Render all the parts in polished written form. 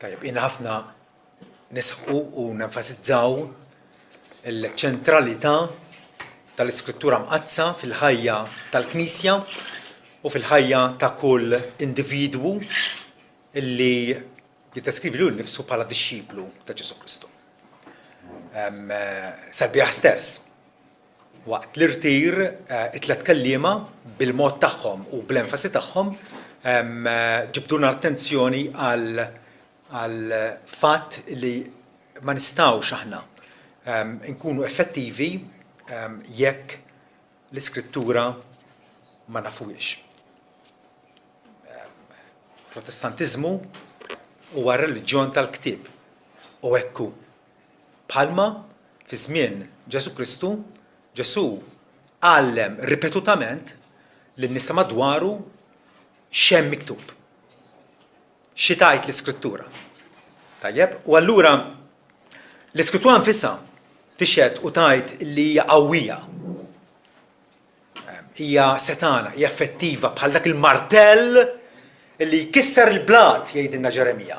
Tajjeb, jiena ħafna nisħu u nenfasizzaw il-ċentralità tal-Iskrittura mqazza fil-ħajja tal-Knisja u fil-ħajja ta' kull individwu illi jiddeskrivi lilu nnifsu bħala dixxiplu ta' Ġesu Kristu. Sabiħ stess, waqt l-irtir it-tlet kelliema bil-mod tagħhom u bl-enfasi tagħhom ġibduna l-attenzjoni għal fatt li ma nistgħux aħna nkunu effettivi jekk l-Iskrittura ma nafuhiex. Protestantiżmu huwa r-reliġjon tal-ktieb u hekk hu. Bħalma fi żmien Ġesu Kristu, Ġesu għallem ripetutament lin-nies madwaru x'hemm miktub. Xi tgħid l-Iskrittura. Tajjeb, u allura l-Iskrittura nfisha tixhed u tgħid li hija qawwija. Hija setana, hija effettiva bħal dak il-martell li jkisser il-blat jgħidilna Ġeremija.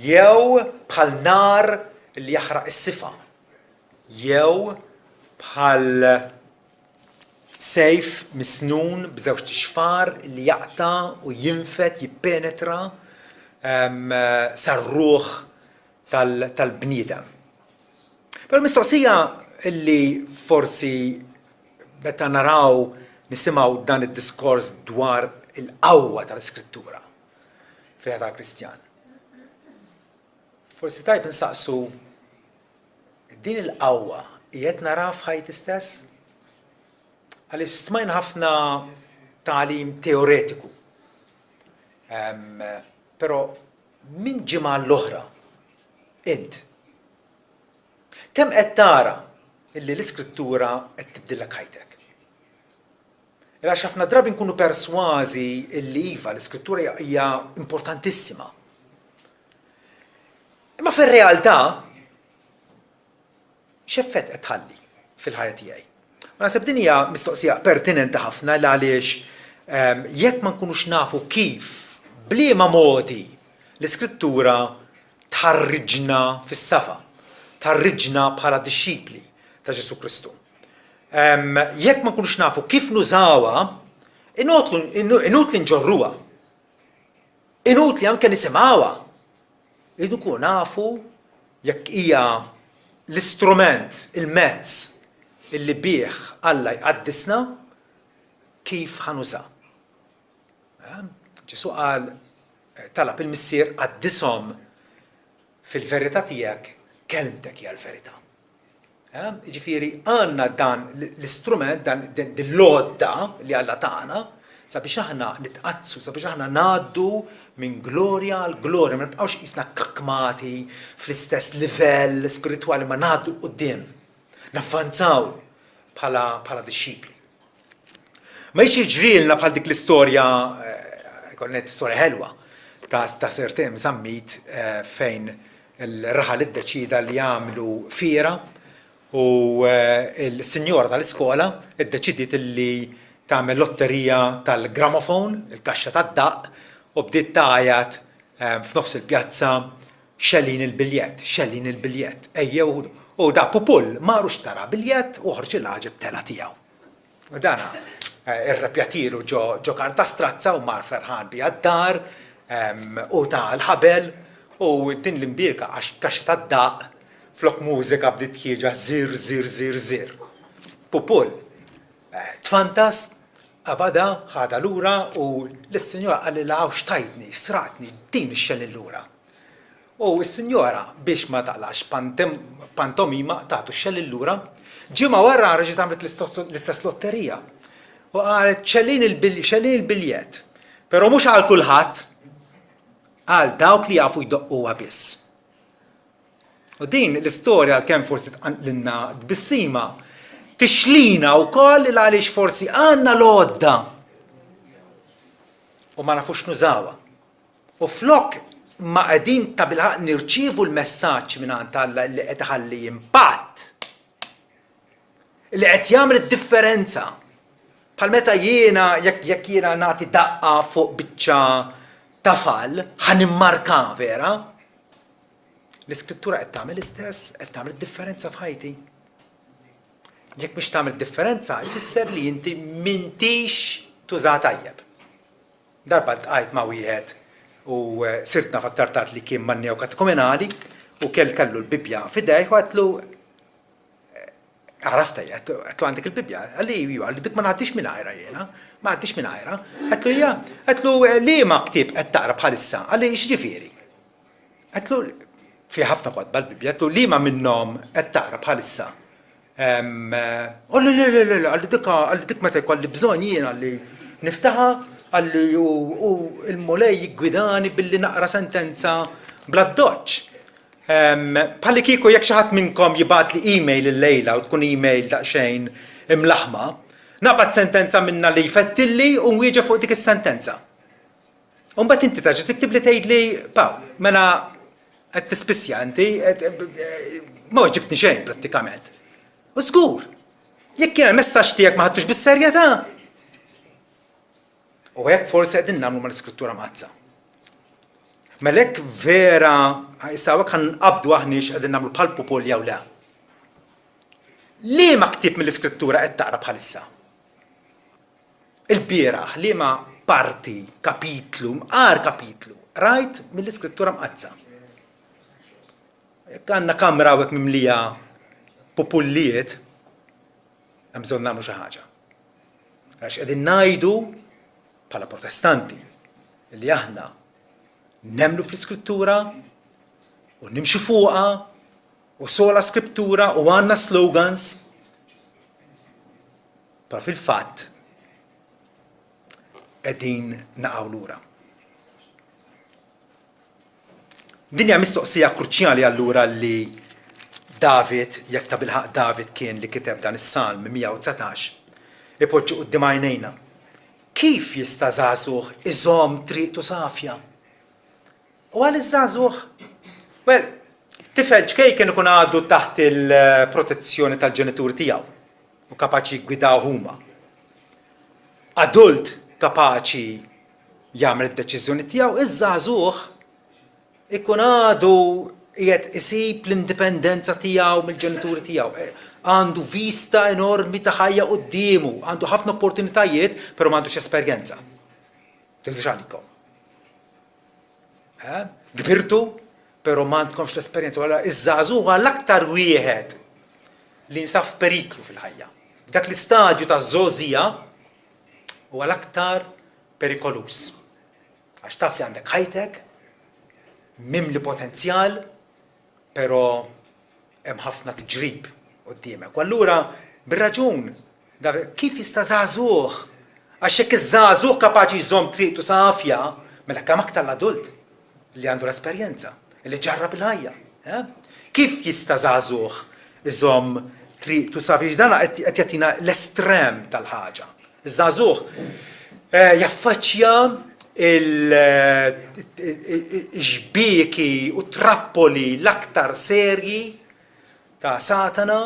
Jew bħal nar li jaħraq is-sifa. Jew bħal sejf misnun b'żewġ tixfar li jaqta' u jinfet jippenetra sar-ruħ tal-bniedem. Però l-mistoqsija li forsi meta naraw nisimgħu dan id-diskors dwar il-qawwa tal-Iskrittura fil-ħajja tal-Kristjan. Forsi tajb insaqsu din il-qawwa qiegħed nara f'ħajti stess? Għaliex smajna ħafna tagħlim teoretiku. Però min ġimgħa l-oħra int kemm qed tara illi l-Iskrittura qed tibdilek ħajtek? Għax ħafna drabi nkunu persważi illi iva l-Iskrittura hija importantissima. Imma fir-realtà x'effett qed tħalli fil-ħajja tiegħi? Naħseb din hija mistoqsija pertinenti ħafna għaliex jekk ma nkunux nafu kif bliema modi l-Iskrittura tħarriġna fis-safa, tħarriġna bħala dixxipli ta' Ġesu Kristu. Jekk ma nkunux nafu kif nużawha, inutli nġorruha. Inutli anke nisimgħuha. Irridu nkunu nafu jekk hija l-istrument, il-mezz illi bih Alla jqaddisna kif ħanuża. Ġesu qal talab il-missier qaddishom fil-verità tiegħek, kelmtek hija l-verità. Jiġifieri għandna dan l-istrument, dan l-lodda li Alla tagħna sabiex aħna nitqazzu, sabiex aħna ngħaddu minn glorja għal glorja, ma nibqgħux qisna kakkmati fl-istess livell spiritwali ma ngħaddu l-qudiem. Navvanzaw bħala dixxipli. Ma jiġi jiġrilna bħal dik l-istorja, kollet istorja ħelwa ta' Sertem Zammit fejn il-raħal iddeċida li jagħmlu fiera u l-sinjora tal-iskola iddeċidiet li tagħmel lotterija tal-gramofon, il-kaxxa tad-daqq, u bdiet tgħajjad f'nofs il-pjazza xellin il-biljett. Ejjew u da pupull maru xtara biljett u ħorġ il-ħaġeb tela tiegħu. U dana irrepjatilu ġo karta strazza u mar ferħan biha d-dar u ta' l-ħabel u din l-imbirka għax kaxxa tad-daqq flok mużika bdiet jieġa żir. Pupull tfantas abada ħada lura u l-sinjora qalilha xtajtni, sratni, din ix-xellin lura. U s-sinjora biex ma taqlax pantomima tagħtu x-xellin lura, ġimgħa wara reġgħet għamlet l-istess lotterija. U qalet xellin il-biljett. Però mhux għal kulħadd, għal dawk li jafu jdoqquha biss. U din l-istorja kemm forsi tqanqlilna tbissima tixlina wkoll il għaliex forsi għandna l-għodda u ma nafux nużawha. U flok ma qegħdin ta' bilħaq nirċievu l-messaġġ mingħand Alla li qed iħalli impatt. Li qed jagħmel id-differenza. Bħal meta jiena jekk jiena nagħti daqqa fuq biċċa tafal ħanimmarka vera. L-iskrittura qed tagħmel l-istess, qed tagħmel differenza f'ħajti. Jekk biex tagħmel differenza jfisser li inti m'intix tuża tajjeb. Darba tqajt ma' wieħed u sirtna fattartat li kien man-neo katekumenali u kellu l-Bibja f'idejh u għatlu għarafta għatlu għandek il-Bibja, għalli dik ma ngħaddix mingħajra jiena, ma għaddix mingħajra. Għatlu ja, għatlu li ma ktieb qed taqra bħalissa, għalli x'ġifieri. Għatlu fi ħafna kotba l-Bibja, għatlu li ma minnhom qed taqra bħalissa. Għalli dik meta jkolli bżonn jien għalli niftaħa għalli u il-mulej jiggwidani billi naqra sentenza bla doċ. Bħalli kieku jekk xi ħadd minnkom jibgħat li email il-lejla u tkun email daqsxejn imlaħma, naqbad sentenza minna li jfettilli u nwieġa fuq dik is-sentenza. U mbagħad inti taġi tiktib li tgħidli Pawl, mela qed tispissja inti ma ġibtni xejn prattikament. U żgur, jekk kien il-messaġġ tiegħek ma ħadtux bis-serjetà. U hekk forsi qegħdin nagħmlu mal-iskrittura mazza. Melek vera jisawek ħanqabdu aħniex qegħdin nagħmlu bħal popol jew le. Liema ktieb mill-iskrittura qed taqra bħalissa? Il-bieraħ liema parti, kapitlu, mqar kapitlu, rajt mill-iskrittura mqazza. Jekk għandna kamra hawnhekk mimlija popullijiet, hemm bżonn nagħmlu xi ħaġa. Għax qegħdin ngħidu bħala protestanti li aħna nemmnu fl-iskrittura u nimxu fuqha u sola skrittura u għandna slogans. Però fil-fatt qegħdin naqgħu lura. Din hija mistoqsija kruċjali allura li David, jekk ta' bilħaq David kien li kiteb dan is-Salm 119, ipoġġi quddiem għajnejna. Kif jista' żagħżugħ iżomm triqtu safja? U għal iż-żagħżugħ, well, tifel ċkej kien ikun għadu taħt il-protezzjoni tal-ġenituri tiegħu u kapaċi jgwidaw huma. Adult kapaċi jagħmel id-deċiżjoni tiegħu, iż-żagħżugħ ikun għadu qiegħed isib l-indipendenza tiegħu mill-ġenituri tiegħu. Għandu vista enormi ta' ħajja qudiemu, għandu ħafna opportunitajiet, però m'għandux esperjenza. Tgħidux għalikom. Gbirtu, però m'għandkomx l-esperjenza. Wara iż-żagħżugħ l-aktar wieħed li nsaf f'periklu fil-ħajja. Dak l-istadju ta' żożija huwa l-aktar perikolus. Għax taf li għandek ħajtek, mimli potenzjal, però hemm ħafna tġrib quddiemek. U allura bir-raġun kif jista' żagħżugħ għax hekk iż-żagħżugħ kapaċi jżomm triqtu safja, mela kemm aktar l-adult li għandu l-esperjenza, li ġarrab il-ħajja. Kif jista' żagħżugħ iżomm triqtu safja? Dan qed jagħtina l-estrem tal-ħaġa. Iż-żagħżugħ jaffaċċja il-ġbieki u trappoli l-aktar serji ta' Satana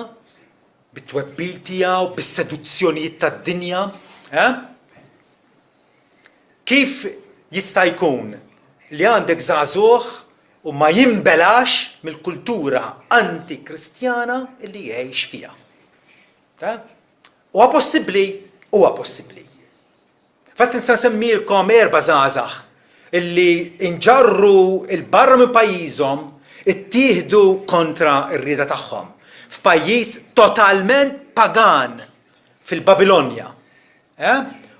bit-twebbil tiegħu, bis-seduzzjonijiet tad-dinja. Kif jista' jkun li għandek żagħżugħ u ma jinbelax mill-kultura antikristjana li jgħix fiha? Huwa possibbli? Huwa possibbli. Fatt nista' nsemmilkom 4 żgħażagħ illi inġarru il-barra minn pajjiżhom ittieħdu kontra r-rieda tagħhom f'pajjiż totalment pagan fil-Babilonja.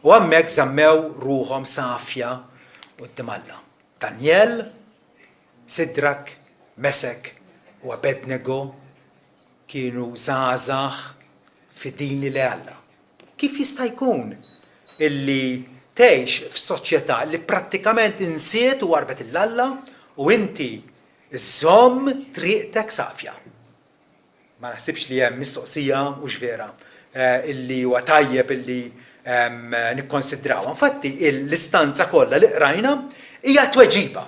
U hemmhekk żammew ruhom safja quddiem Alla. Daniel, Sidrak, Mesek u Abednego kienu żgħażagħ fid-din li Alla. Kif jista' jkun illi tgħix f'soċjetà li prattikament insiet u warbet il-Alla u inti żomm triqtek safja? Ma naħsibx li hemm mistoqsija mhux vera illi huwa tajjeb illi nikkonsidrawha. Infatti l-istanza kollha li qrajna hija tweġiba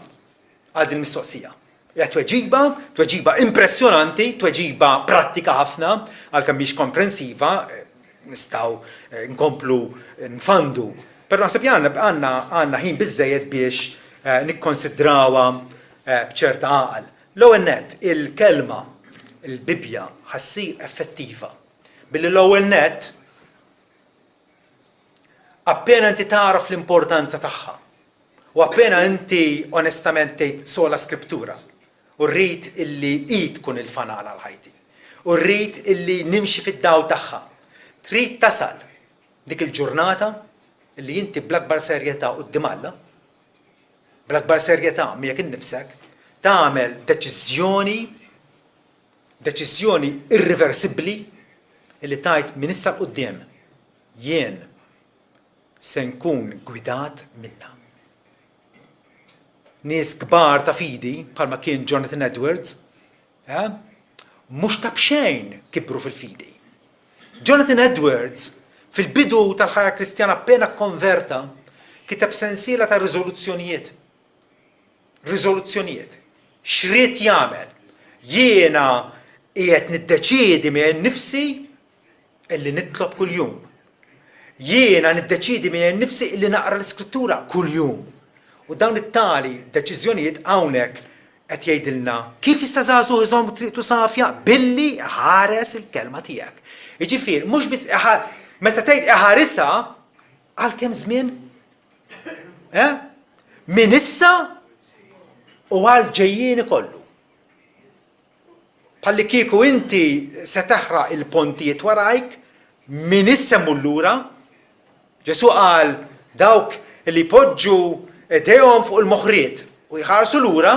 għal din mistoqsija. Hija tweġiba impressjonanti, tweġiba prattika ħafna għalkemm mhix komprensiva, nistgħu nkomplu nfandu. Però naħseb għandna ħin biżżejjed biex nikkonsidrawha b'ċerta għaqal. L-ewwel nett il-kelma il-Bibja ħassir effettiva. Billi l-ewwel nett appena inti taraf l-importanza tagħha u appena inti onestament tgħid sola Skriptura u rrid illi id tkun il-fanal għal ħajti u rrid illi nimxi fid-dawl tagħha. Trid tasal dik il-ġurnata illi inti bl-akbar serjetà quddiem Alla, bl-akbar serjetà miegħek innifsek, tagħmel deċiżjoni irreversibbli illi tajt minn issa quddiem jien se nkun gwidat minnha. Nies kbar ta' fidi bħalma kien Jonathan Edwards, mhux ta' bxejn kibru fil-fidi. Jonathan Edwards fil-bidu tal-ħajja Kristjana appena konverta kiteb sensiela ta' riżoluzzjonijiet. X'rid jagħmel? Jiena qiegħed niddeċiedi minn nifsi illi nitlob kuljum. Jiena niddeċiedi minn nifsi illi naqra l-Iskrittura kuljum. U dawn it-tali deċiżjonijiet hawnhekk qed jgħidilna kif jista' żagħżugħ iżomm triqtu safja billi ħares il-kelma tiegħek. Jiġifier mhux biss meta tgħid iħarisha għal kemm żmien? Minn issa u għal ġejjieni kollu. Bħalli kieku inti se teħraq il-pontijiet warajk minn issa mullura. Ġesu qal dawk li poġġu idejhom fuq il-moħħriet u jħarsu lura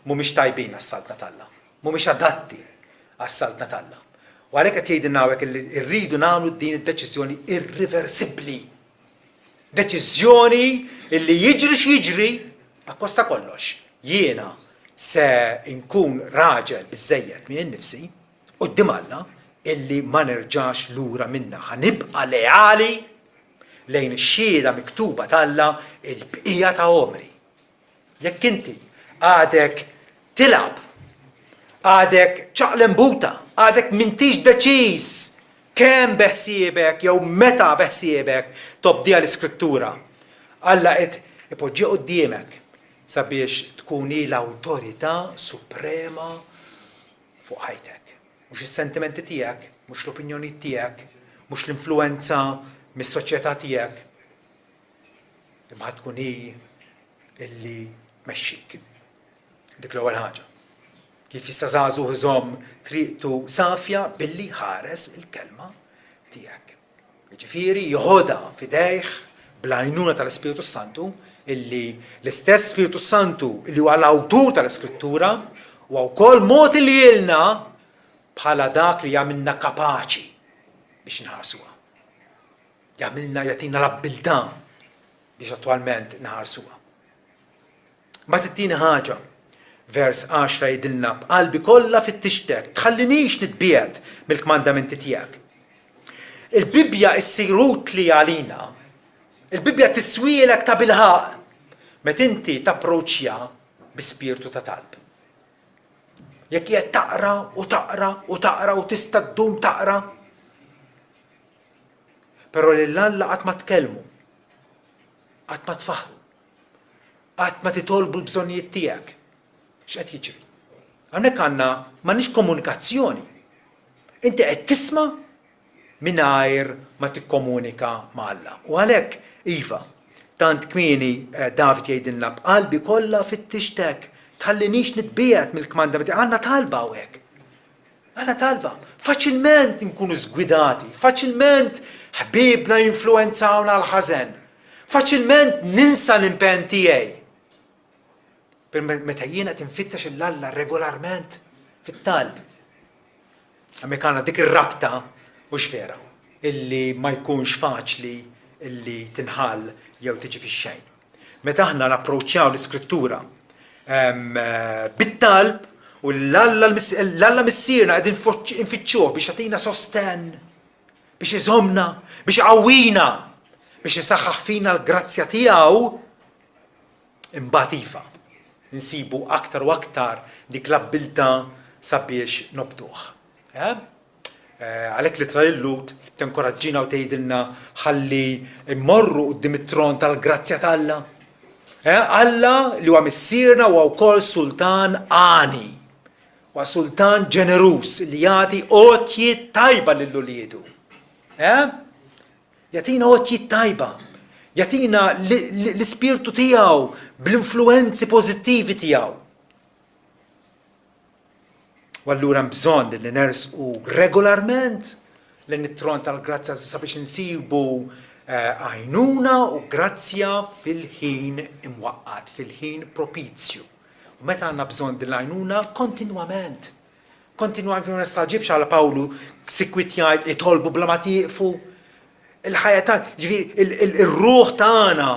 mhumiex tajbin għas-saltna tal-Alla, mhumiex adatti għas-saltna tal-Alla. U għalhekk qed jgħidilna hawnhekk li rridu nagħmlu din id-deċiżjoni irreversibbli. Deċiżjoni illi jiġri x'jiġri akkosta kollox. Jiena se nkun raġel biżżejjed minn innifsi quddiem Alla illi ma nerġax lura minnha. Ħanibqa' leali lejn ix-xhieda miktuba tal-Alla il-bqija ta' omri. Jekk inti għadek tilab, għadek ċaqlembuta, għadek m'intix deċiż kemm beħsiebek jew meta beħsiebek tobdija l-Iskrittura. Alla qed ipoġġi quddiemek sabiex tkuni l-awtorità suprema fuq ħajtek. Mhux is-sentimenti tiegħek, mhux l-opinjoni tiegħek, mhux l-influenza mis-soċjetà tiegħek. Imma tkun hi illi mexxik. Dik l-ewwel ħaġa. Kif jista' żagħżugħ iżomm triqtu safja billi ħares il-kelma tiegħek. Jiġifieri joħodha f'idejh bl-għajnuna tal-Ispiritu Santu illi l-istess Spiritu Santu illi huwa l-awtur tal-Iskrittura huwa wkoll mod li jilna bħala dak li jagħmilna kapaċi biex nħarsuha. Jagħmilna jagħtina l-abbiltà biex attwalment naħarsuha. Ma tittini ħaġa, vers 10 jgħidilna b'qalbi kollha fittixtek, tħallinix nitbiegħed mill-kmandamenti tiegħek. Il-Bibja issir utli għalina. Il-Bibja tiswielek ta' bilħaq meta inti tapproċċja bi spiritu ta' talb. Jekk qiegħed taqra u tista' ddum taqra, però lil Alla qatt ma tkellmu, qatt ma tfaħru, qatt ma titolbu l-bżonnijiet tiegħek. X'qed jiġri? Hawnhekk għandna m'għandniex komunikazzjoni. Inti qed tisma' mingħajr ma tikkomunika ma' Alla. U għalhekk iva, tant kmieni David jgħidilna b'qalbi kollha fittixtek, tħallinix nitbiegħed mill-kmandamenti. Għandna talba hawnhekk. Għandna talba. Faċilment nkunu żgwidati, faċilment ħbiebna jinfluwenzawna l-ħażen. Faċilment ninsa l-impenn tiegħi. Meta jiena qed infittex il-Alla regolarment fit-talb. Hemmhekk għandna dik ir-rabta mhux vera, illi ma jkunx faċli illi tinħall jew tiġi fix-xejn. Meta aħna napproċċjaw l-Iskrittura bit-talb u l-Alla missierna qegħdin infittxuh biex jagħtina sostenn, biex iżommna, biex iqawwina, biex isaħħaħ fina l-grazzja tiegħu, imbagħad iva insibu aktar u aktar dik l-abbiltà sabiex nobduh. Għalhekk li tra Lut tinkoraġġina u tgħidilna ħalli mmorru quddiem it-tron tal-grazzja tal-Alla. Alla li huwa missierna huwa wkoll sultan għani. Huwa sultan ġenerus li jagħti għotjiet tajba lill-uliedu. Jagħtina għotjiet tajba. Jagħtina l-ispirtu tiegħu bl-influenzi pożittivi tiegħu. U allura hemm bżonn li nersqu regolarment lejn it-tron tal-grazzja sabiex insibu għajnuna u grazzja fil-ħin imwaqqat, fil-ħin propizju. U meta għandna bżonn din l-għajnuna kontinwament. Kontinwament ma nistaġibx għal Pawlu sikwit jgħid itolbu bla ma tieqfu. Il-ħajja tagħna, ġifieri il-ruħ tagħna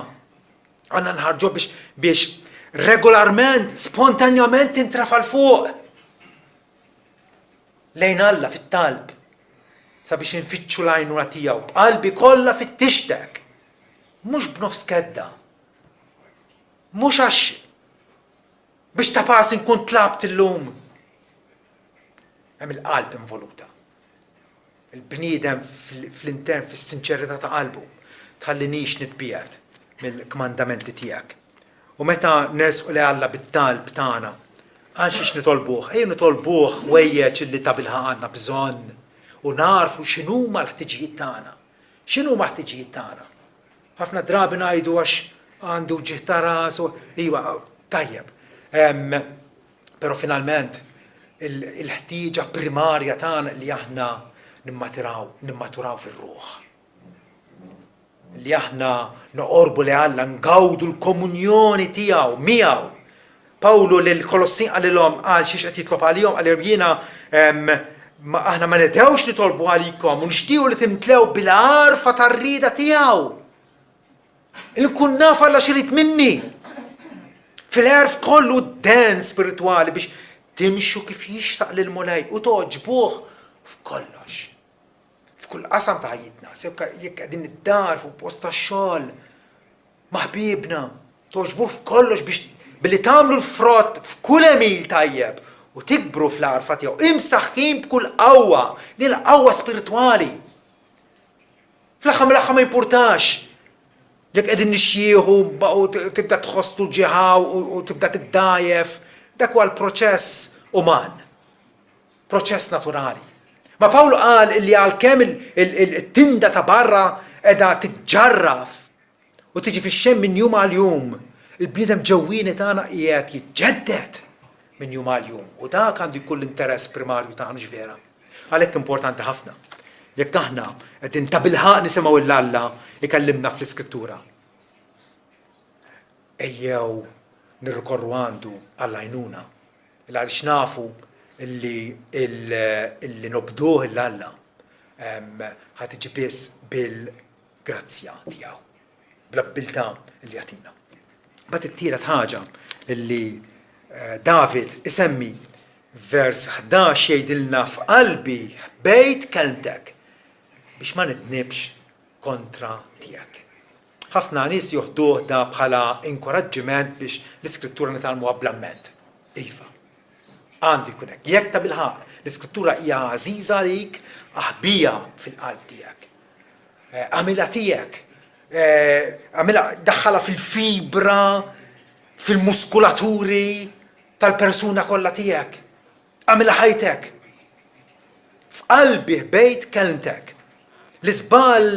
għandna nħarġu biex regolarment, spontanjament tintrafa l fuq. Lejn Alla fit-talb. Sabiex infittxu l-għajnuna tiegħu b'qalbi kollha fittixtek. Mhux b'nofs kedda. Mhux għax biex ta' pass inkun tlabt illum. Hemm il-qalb involuta. Il-bniedem fl-intern fis-sinċerità ta' qalbu tħallinix nitbiegħed mill-kmandamenti tiegħek. U meta nersqu li Alla bit-talb tagħna, għal xiex nitolbuh, nitolbuh wejjeġ illi ta' bilħaq għandna bżonn. U narfu x'inhuma l-ħtiġijiet tagħna. X'inhuma l-ħtiġijiet tagħna? Ħafna drabi ngħidu għax għandu ġieħ ta' rasu, iwa tajjeb. Però finalment il-ħtieġa primarja tagħna li aħna nimmaturaw fir-ruħ. Li aħna noqorbu li Alla ngawdu l-komunjoni tiegħu miegħu. Pawlu lil Kolossin qalilhom qal xiex qed jitlob għalihom għal jiena aħna ma nidewx nitolbu għalikom u nixtiequ li timtlew bil-għarfa tar-rieda tiegħu. Il-kun naf Alla x'irid minni. Fil-għarf kollu d-den spiritwali biex timxu kif jixtaq lil mulej u toġbuh f'kollox. F'kull qasam ta' ħajjitna, jekk qegħdin id-dar fuq post tax-xogħol ma' ħbiebna, toġbuh f'kollox biex billi tagħmlu l-frott f'kull emil tajjeb. U tikbru fl-għarfa tiegħu, imsaħħin b'kull qawwa, li l-qawwa spiritwali. Fl-aħħar mill-aħħar ma jimpurtax. Jekk qegħdin nixjieħu u tibda tħosslu ġieħaw u tibda tiddajjef, dak huwa l-proċess uman. Proċess naturali. Ma Pawlu qal li għalkemm it-tinda ta' barra qiegħda tiġġarraf u tiġi fix-xemm minn jum għal jum, il-bniedem ġewwieni tagħna qiegħed jiġġedded minn jum għal jum. U dak għandu jkun l-interess primarju tagħna ġvera. Għalhekk importanti ħafna. Jekk aħna qegħdin ta' bilħaq nisimgħu l-Alla ikellimna fl-Iskrittura. Ejjew nirrikorru għandu għall-għajnuna. Għaliex nafu illi nobduh l-Alla ħatiġi biss bil-grazzja tiegħu. Bl-abbiltà li jagħtina. Bad it-tielet ħaġa illi David isemmi vers 11 jgħidilna f'qalbi ħbejt kelmtek biex ma nidnibx kontra tiegħek. Ħafna nies joħduh da bħala inkoraġġiment biex l-Iskrittura nitalmuha bl-amment. Iva. Għandu jkun hekk. Jekk ta' bilħaq l-Iskrittura hija għażiża għalik, aħbija fil-qalb tiegħek. Għamilha tiegħek. Għamilha daħħalha fil-fibra, fil-muskulaturi tal-persuna kollha tiegħek. Għamilha ħajtek. F'qalbi ħbejt kelmtek. L-iżbal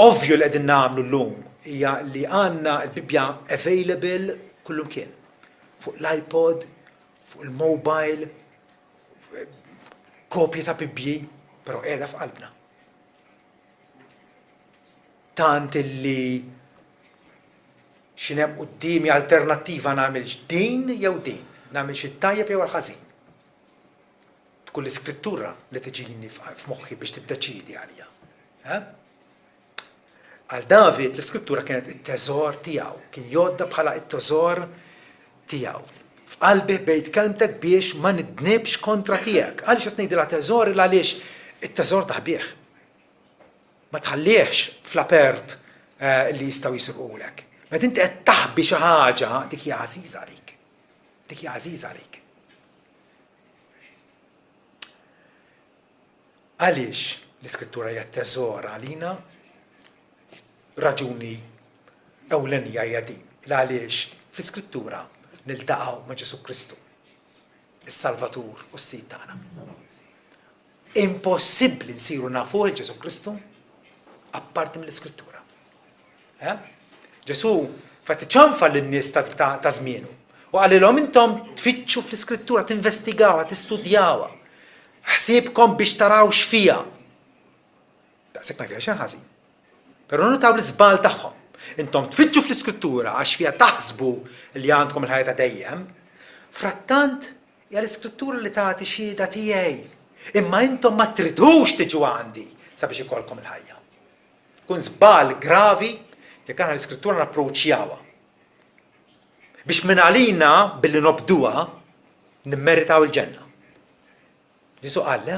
ovvju li qegħdin nagħmlu llum hija li għandna l-Bibja available kullum kien. Fuq l-iPod, fuq il-mobile, kopji ta' Bibji, però qiegħda f'qalbna. Tant illi x'inem qudiemi alternattiva nagħmel din jew din, nagħmel xi tajjeb jew għall-ħażin. Tkun l-Iskrittura li tiġini f'moħħi biex tiddeċiedi għalija. Għal David l-Iskrittura kienet it-teżor tiegħu, kien jgħodda bħala it-teżor tiegħu. F'qalbi bejt kelmtek biex ma nidnibx kontra tiegħek. Għaliex qed ngħidilha teżor għaliex it-teżor taħbih. Ma tħallihx fl-apert li jistgħu jisirqulek. Meta inti qed taħbi xi ħaġa dik hija għażiża għalik. Dik hija għażiża għalik. Għaliex l-Iskrittura hija teżor għalina raġuni ewlenija hija din għaliex fl-Iskrittura niltaqgħu ma' Ġesu Kristu, is-Salvatur u s-Sid tagħna. Impossibbli nsiru nafu Ġesu Kristu apparti mill-Iskrittura. Ġesu fatti ċanfa lin-nies ta' żmienu u qalilhom intom tfittxu fl-Iskrittura, tinvestigawha, tistudjawha. Ħsiebkom biex taraw x'fiha. Daqshekk ma fiha xejn ħażin. Però notaw l-iżbal tagħhom. Intom tfittxu fl-Iskrittura għax fiha taħsbu li għandkom il-ħajja ta' dejjem. Frattant hija l-Iskrittura li tagħti xhieda tiegħi. Imma intom ma tridux tiġu għandi sabiex ikolkom il-ħajja. Kun żbal gravi jekk aħna l-Iskrittura napproċċjawha. Biex minn għalina billi nobduha nimmeritaw il-ġenna. Ġesu qal le,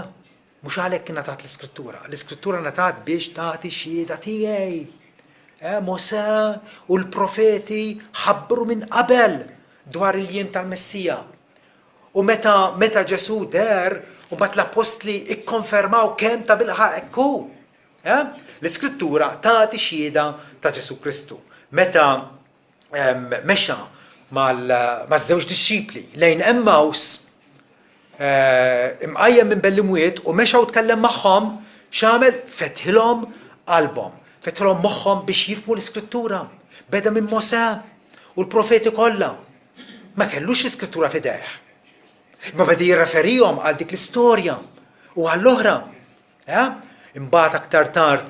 mhux għalhekk ingħatat l-Iskrittura. L-Iskrittura ngħatat biex tagħti xhieda tiegħi. Mosè u l-profeti ħabbru minn qabel dwar il-jiem tal-Messija. U meta Ġesu der u bat l-apostli ikkonfermaw kemm ta' bilħaq hekk hu. L-Iskrittura tagħti xhieda ta' Ġesu Kristu. Meta mexa maż-żewġ dixxipli lejn Emmaus imqajjem minn bellimwiet u mexaw tkellem magħhom x'għamel fetħilhom qalbhom, fetħilhom moħħhom biex jifhmu l-Iskrittura. Beda minn Mosè u l-profeti kollha. Ma kellux l-Iskrittura f'idejh. Ma beda jirreferihom għal dik l-istorja u għall-oħra. Imbagħad aktar tard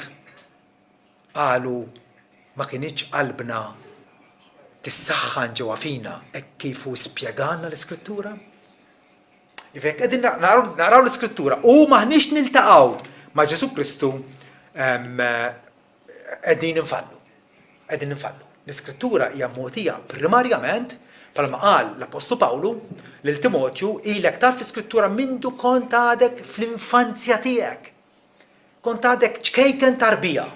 qalu ma kienx qalbna tissaħħan ġewwa fina hekk kif hu spjegalna l-Iskrittura. Ifek qegħdin naraw l-Iskrittura u maħniex niltaqgħu ma' Ġesu Kristu qegħdin infallu. L-Iskrittura hija mogħtija primarjament bħalma qal l-Apostlu Pawlu lil Timotju ilek taf l-Iskrittura mindu kont għadek fl-infanzja tiegħek. Kont għadek ċkejken tarbija.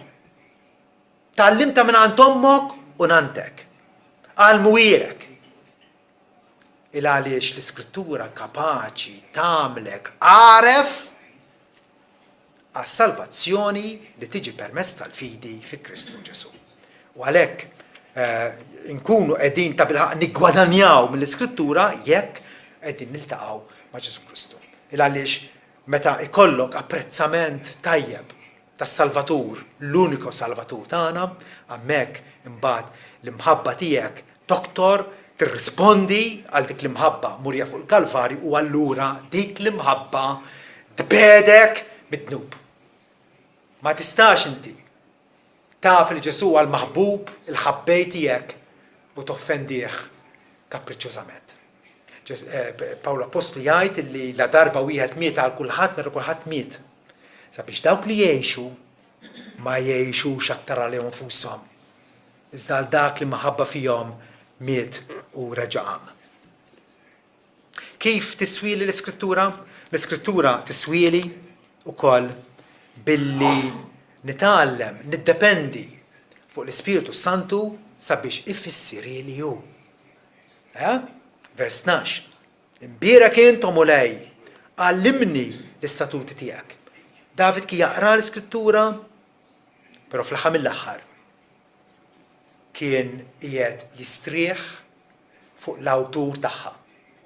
Tallimta minn għand ommok u nantek. Għal mwierek. Għaliex l-Iskrittura kapaċi tagħmlek għaref għas-salvazzjoni li tiġi permezz tal-fidi fi Kristu Ġesu. U għalhekk inkunu qegħdin ta' bilħaq niggwadanjaw mill-Iskrittura jekk qegħdin niltaqgħu ma' Ġesu Kristu. Għaliex meta ikollok apprezzament tajjeb tas-Salvatur, l-uniku Salvatur tagħna, hemmhekk imbagħad l-imħabba tiegħek doktor tirrispondi għal dik l-imħabba murja fuq il-Kalvarju u allura dik l-imħabba tbedek bid-dnub. Ma tistax inti taf li Ġesu għal maħbub il-ħabbej tiegħek u toffendih kapriċċjużament. Pawlu Apostlu jgħid li la darba wieħed miet għal kulħadd meta kulħadd miet. Sabiex dawk li jgħixu ma jgħixux aktar għalihom infushom. Iżda għal dak li maħabba fihom miet u reġaqam. Kif tiswieli l-Iskrittura? L-Iskrittura tiswieli wkoll billi nitgħallem, niddependi fuq l-Ispiritu Santu sabiex ifissiri li hu. Vers 12. Imbierek intom u lej għallimni l-istatuti tiegħek. David ki jaqra l-Iskrittura, però fl-aħħar mill-aħħar kien qiegħed jistrieħ fuq l-awtur tagħha.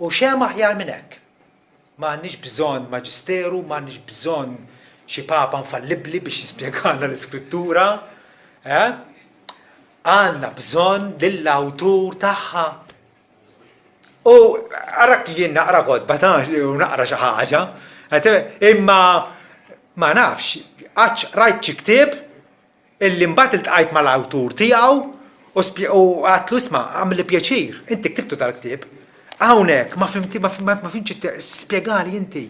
U xemm aħjar minn hekk. M'għandniex bżonn maġisteru, m'għandniex bżonn xi papa infallibbli biex jispjegana l-Iskrittura. Għandna bżonn lill-awtur tagħha. U arak jien naqra kodba u naqra xi ħaġa, imma ma nafx, għax rajt xi ktieb illi mbagħad iltqajt mal-awtur tiegħu u għatlu isma' għamli pjaċir, inti ktibtu tal-ktieb, hawnhekk ma fimx spjegali inti.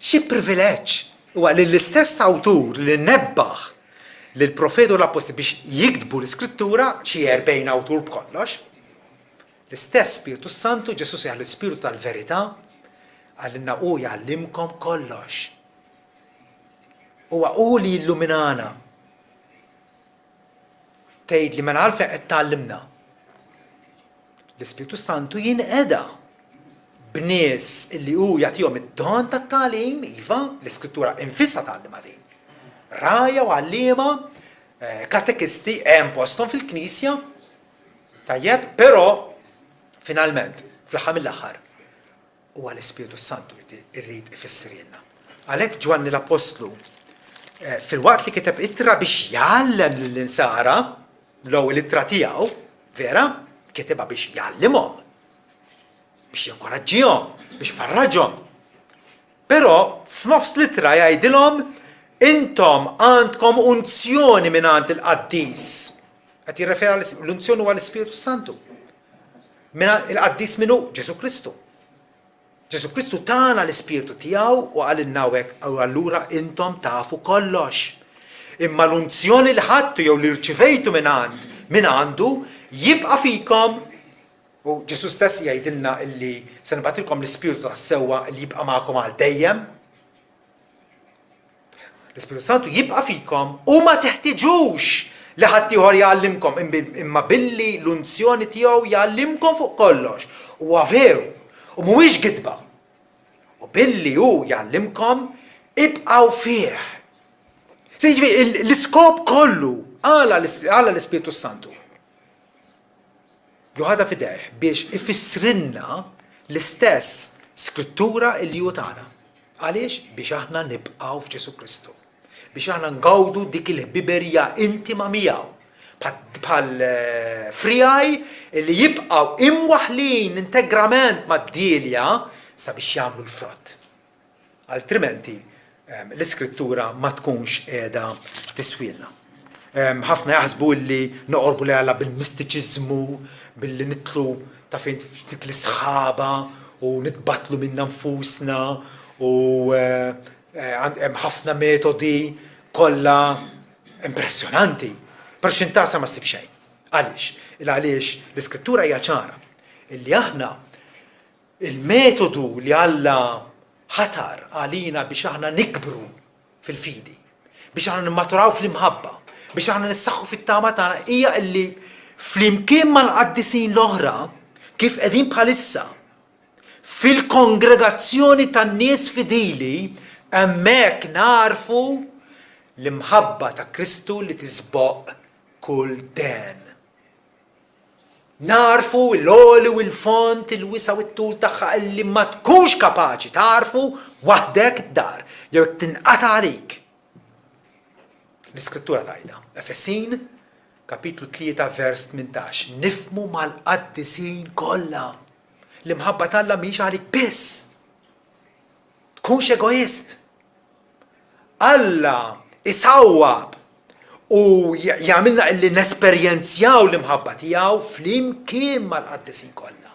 Xi privileġġ huwa li l-istess awtur li nebbaħ lill-profetu u l-apostoli biex jiktbu l-Iskrittura xi 40 awtur b'kollox. L-istess Spiritu Santu, Ġesu seħ l-Spiritu tal-verità, għallinna u jgħallimkom kollox. Huwa hu li illuminana. Tgħid li minn għalfejn qed tgħallimna. L-Ispiritu Santu jinqeda b'nies illi hu jagħtihom id-don tat-tagħlim, iva, l-Iskrittura infissa tgħallima din. Raja u għalliema katekisti hemm posthom fil-Knisja. Tajjeb, però finalment fl-aħħar mill-aħħar huwa l-Ispiritu Santu irrid ifissirilna. Għalhekk Ġwanni l-Apostlu fil-waqt li kiteb ittra biex jgħallem lill-insara l-ewwel ittra tiegħu, vera, kitebha biex jgħallimhom, biex jinkoraġġihom, biex farraġhom. Però f'nofs l-ittra jgħidilhom intom għandkom unzjoni mingħand il-Qaddis. Qed jirrefera l-unzjoni huwa l-Ispiritu Santu. Il-Qaddis minnu Ġesu Kristu. Ġesu Kristu tana l-Ispiritu tiegħu u għalinna hekk u allura intom tafu kollox. Imma l-unzjoni li ħadtu jew li rċivejtu minn għandu jibqa' fikom. U Ġesu stess jgħidilna illi se nibgħatilkom l-Ispiritu tas-sewwa li jibqa' magħkom għal dejjem. L-Ispiritu Santu jibqa' fikom u ma teħtieġux li ħadd ieħor jgħallimkom imma billi l-unzjoni tiegħu jgħallimkom fuq kollox. Huwa veru u mhuwiex gidba. U billi hu jgħallimkom ibqgħu fih. L-iskop kollu għala l-Ispiritu Santu. Juħada fidejh biex ifissrinna l-istess skrittura li hu tagħna. Għaliex? Biex aħna nibqgħu f'Ġesu Kristu. Biex aħna ngawdu dik il-ħbiberija intima miegħu. Bħal frijaj li jibqgħu imwaħlin integrament mad-dielja sabiex jagħmlu l-frott. Altrimenti l-iskrittura ma tkunx qiegħda tiswilna. Ħafna jaħsbu li noqorbu lejha bil-mistiċiżmu, billi nitlu ta' fejn dik l-isħaba u nitbatlu minna nfusna u hemm ħafna metodi kollha impressjonanti. Però x'intasa ma ssib xejn. Għaliex? Għaliex l-iskrittura hija ċara illi aħna il-metodu li Alla ħatar għalina biex aħna nikbru fil-fidi, biex aħna nimmaturaw fl-imħabba, biex aħna nissaħħu fit-tama tagħna hija illi flimkien mal-qaddisin l-oħra kif qegħdin bħalissa fil-kongregazzjoni tan-nies fidili hemmhekk narfu l-imħabba ta' Kristu li tisboq kull den. Narfu l-oli u l-font, il-wisa u t-tul tagħha li ma tkunx kapaċi tarfu waħdek id-dar jew tinqata' għalik. L-Iskrittura tgħidha, Efesin kapitlu 3 vers 18, nifmu mal-qaddisin kollha. L-imħabba tagħha mhix għalik biss. Tkunx egoist. Alla isawwab u jagħmilna illi nesperjenzjaw l-imħabba tiegħu flimkien mal-qaddisin kollha.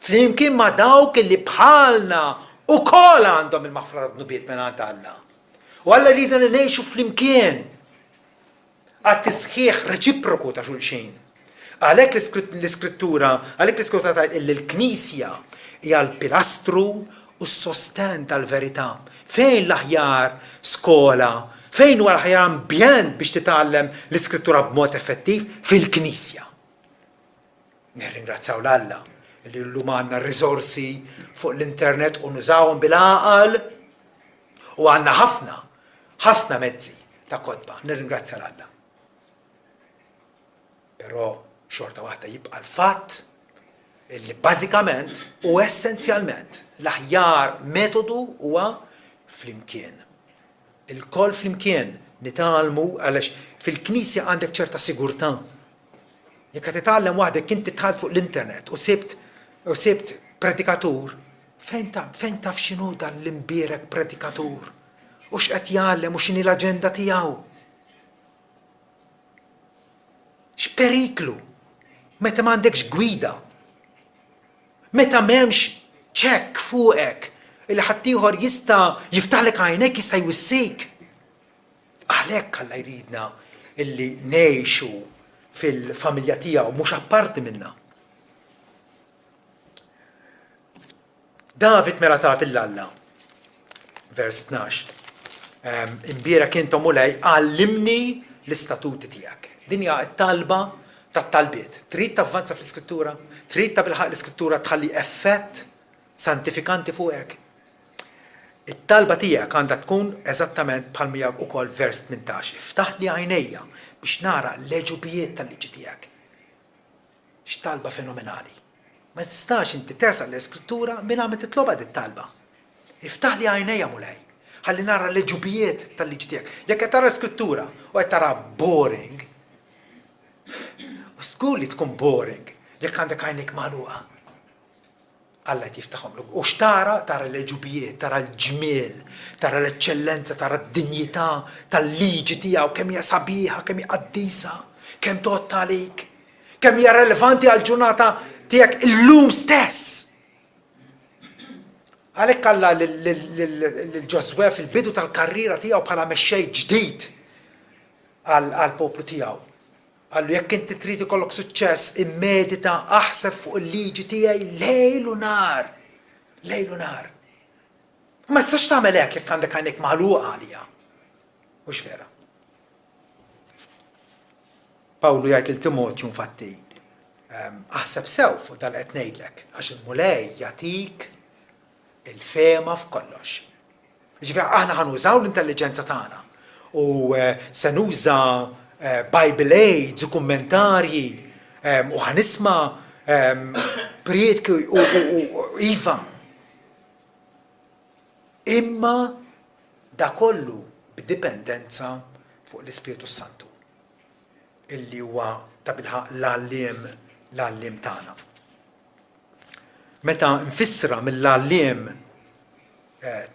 Flimkien ma' dawk illi bħalna ukoll għandhom il-maħfra tad-nubiet mingħand Alla. U Alla jridna li ngħixu flimkien għat-tisħiħ reċiproku ta' xulxin. Għalhekk l-Iskrittura tgħid illi l-Knisja hija l-pilastru u s-sosten tal-verità. Fejn l-aħjar skola, fejn huwa l-aħjar ambjent biex titgħallem l-Iskrittura b'mod effettiv? Fil-Knisja. Nirringrazzjaw l-Alla li llum għandna r-riżorsi fuq l-internet u nużawhom bil-għaqal u għandna ħafna mezzi ta' kodba. Nirringrazzja l-Alla. Però xorta waħda jibqa' l-fatt illi bażikament u essenzjalment l-aħjar metodu huwa flimkien. Il-koll flimkien nitalmu għaliex fil-Knisja għandek ċerta sigurtà. Jekk qed titgħallem waħdek kien titħall fuq l-internet u sibt predikatur, fejn taf x'inhu dan l-imbierek predikatur? U x'qed jgħallem u x'inhi l-aġenda tiegħu? X'periklu? Meta m'għandekx gwida. Meta m'hemmx ċekk fuqek illi ħaddieħor jista' jiftaħlek għajnejk jista' jwissik. Għalhekk Alla jridna illi ngħixu fil-familja tiegħu mhux apparti minnha. David mela talab lill-Alla, vers 12. Imbierek intom u lej għallimni l-istatuti tiegħek. Din hija t-talba tat-talbiet. Trid tavvanza fl-Iskrittura, trid tabilħaq l-Iskrittura tħalli effett santifikanti fuqek. it-talba tiegħek għandha tkun eżattament bħal mija wkoll vers 18. Iftaħ li għajnejja biex nara l-leġubijiet tal-liġi tiegħek. X'talba fenomenali. Ma tistax inti tersaq l-Iskrittura minn ma titloba dit-talba. Iftaħ li għajnejja mulej. Ħalli nara l-leġubijiet tal-liġi tiegħek. Jekk qed tara Skrittura u qed tara boring, żgur li tkun boring jekk għandek għajnek magħluqa. Alla jiftaħom l. U x'tara tara l-leġubijiet, tara l-ġmiel, tara l-eċċellenza, tara d-dinjità tal-liġi tiegħu kemm hija sabiħa, kemm hija qaddisa, kemm totta għalik, kemm hija relevanti għall-ġurnata tiegħek illum stess. Għalhekk Alla lil-Ġoswe fil-bidu tal-karriera tiegħu bħala mexxej ġdid għall-poplu tiegħu. Għallu jekk inti trid ikollok suċċess immedita aħseb fuq il-liġi tiegħi lejl u nar. Lejl u nar. Ma tistax tagħmel hekk jekk għandek għajnejk magħluqa għalija. Mhux vera. Pawlu jgħid lil Timotju infatti aħseb sew fuq dan qed ngħidlek għax il-mulej jagħtik il-fehma f'kollox. Jiġifieri aħna ħanużaw l-intelligenza tagħna u se nuża Bible aids u kummentarji u ħanisma prietki u iva. Imma da kollu b'dipendenza fuq l-Ispiritu Santu illi huwa ta' bilħaq l-għallim tagħna. Meta nfissra mill-għallim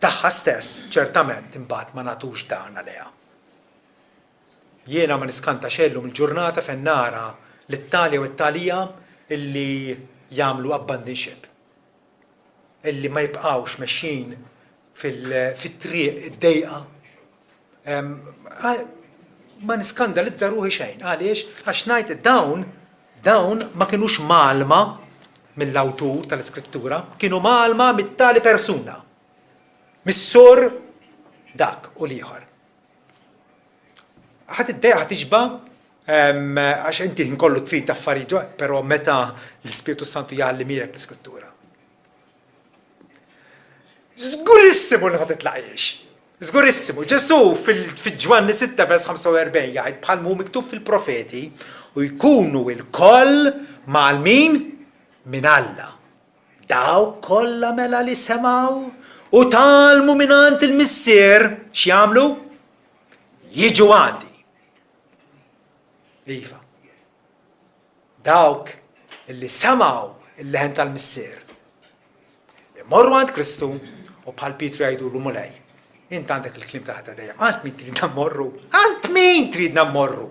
tagħha stess, ċertament imbagħad ma nagħtux dan għaliha. Jiena ma niskanta xellum il-ġurnata fejn nara l-Italja u t-Talija illi jagħmlu abandon ship. Illi ma jibqgħux mexxin fit-triq id-dejqa. Ma niskandalizza ruħi xejn. Għaliex għax ngħid dawn ma kinux malma mill-awtur tal-Iskrittura, kienu malma mit-tali persuna. Mis-sur dak u l-ieħor. Ħadd id-dejqa tiġba għax inti nkollu trid affarijiet, però meta l-Ispiritu Santu jgħallimilek l-Iskrittura. Żgurissimu li ma titlaqiex. Żgurissimu. Ġesu fil-Ġwanni 6 vers 45 jgħid bħal hu miktub fil-profeti u jkunu l-koll mal-min minn Alla. Daw kollha mela li semgħu u talmu mingħand il-missier x'jagħmlu? Jiġu għandi. Iva. Dawk illi semgħu il-leħen tal-missier. Imorru għand Kristu u bħal Pietru jgħidulu mulej. Int għandek il-klim taħt dejjem. Għand min trid nammorru? Għand min trid nammorru?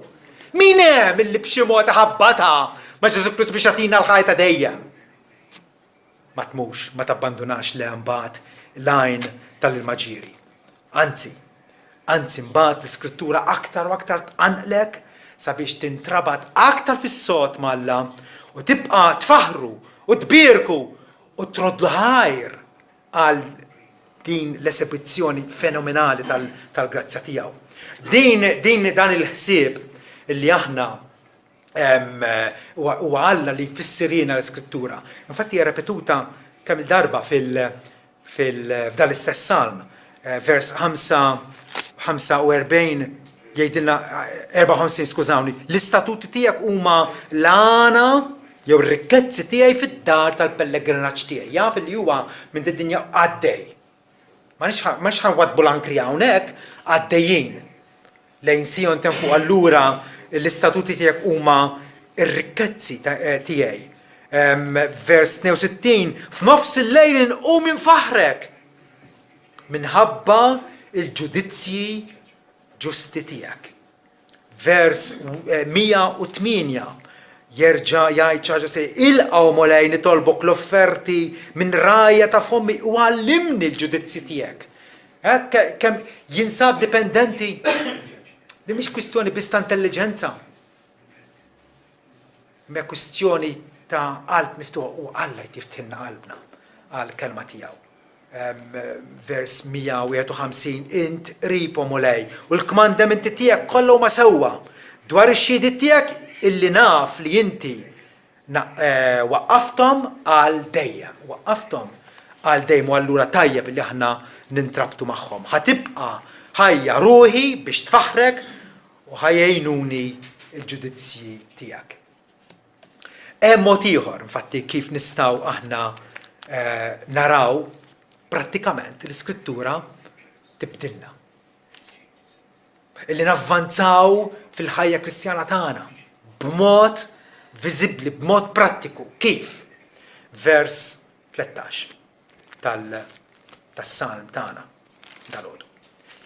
Min hemm illi b'xi mod ħabbata ma' Ġesu Kristu biex jagħtina l-ħajta dejjem? Ma tmux, ma tabbandunax le mbagħad l-għajn tal-ilmaġieri. Anzi mbagħad l-Iskrittura aktar u aktar tqanqlek sabiex tintrabat aktar fis-sod malla u tibqa' tfaħru u tbierku u trodlu ħajr għal din l-esebizzjoni fenomenali tal-grazzja tiegħu. Dan il-ħsieb illi aħna u Alla li jfissirina l-Iskrittura. Infatti hija repetuta kemm il-darba f'dan l-istess Salm, vers 45 jgħidilna 54 skużawni, l-istatuti tiegħek huma l-għana jew ir-rikkezzi tiegħi fid-dar tal-pellegrinaġġ tiegħi. Jaf li huwa minn id-dinja għaddej. Ma ħanwadbu l-ankri hawnhekk għaddejjin. Lejn Sion tenfu allura l-istatuti tiegħek huma ir-rikkezzi tiegħi. Vers 62 f'nofs il-lejl inqum minn faħrek minħabba il-ġudizzji ġusti tiegħek. Vers 108 jerġa' jgħid ċaġa se ilqgħu molej nitolbok l-offerti minn rajja ta' fommi u għallimni l-ġudizzji tiegħek. Kemm jinsab dipendenti. Di mhix kwistjoni biss ta' intelligenza. Ma kwistjoni ta' qalb miftuħ u Alla jtiftilna qalbna għal kelma tiegħu. Vers 151 int ripo mulej u l-kmandamenti tiegħek kollha huma sewwa dwar ix-xhiediet tiegħek illi naf li inti waqqafthom għal dejjem. Waqqafthom għal dejjem u allura tajjeb illi aħna nintrabtu magħhom. Ħatibqa' ħajja ruħi biex tfaħrek u ħajjejnuni il-ġudizzji tiegħek. Hemm mod ieħor infatti kif nistgħu aħna naraw prattikament l-Iskrittura tibdilna. Illi navvanzaw fil-ħajja Kristjana tagħna b'mod viżibbli, b'mod prattiku. Kif? Vers 13 tas-Salm tagħna dal-għodu.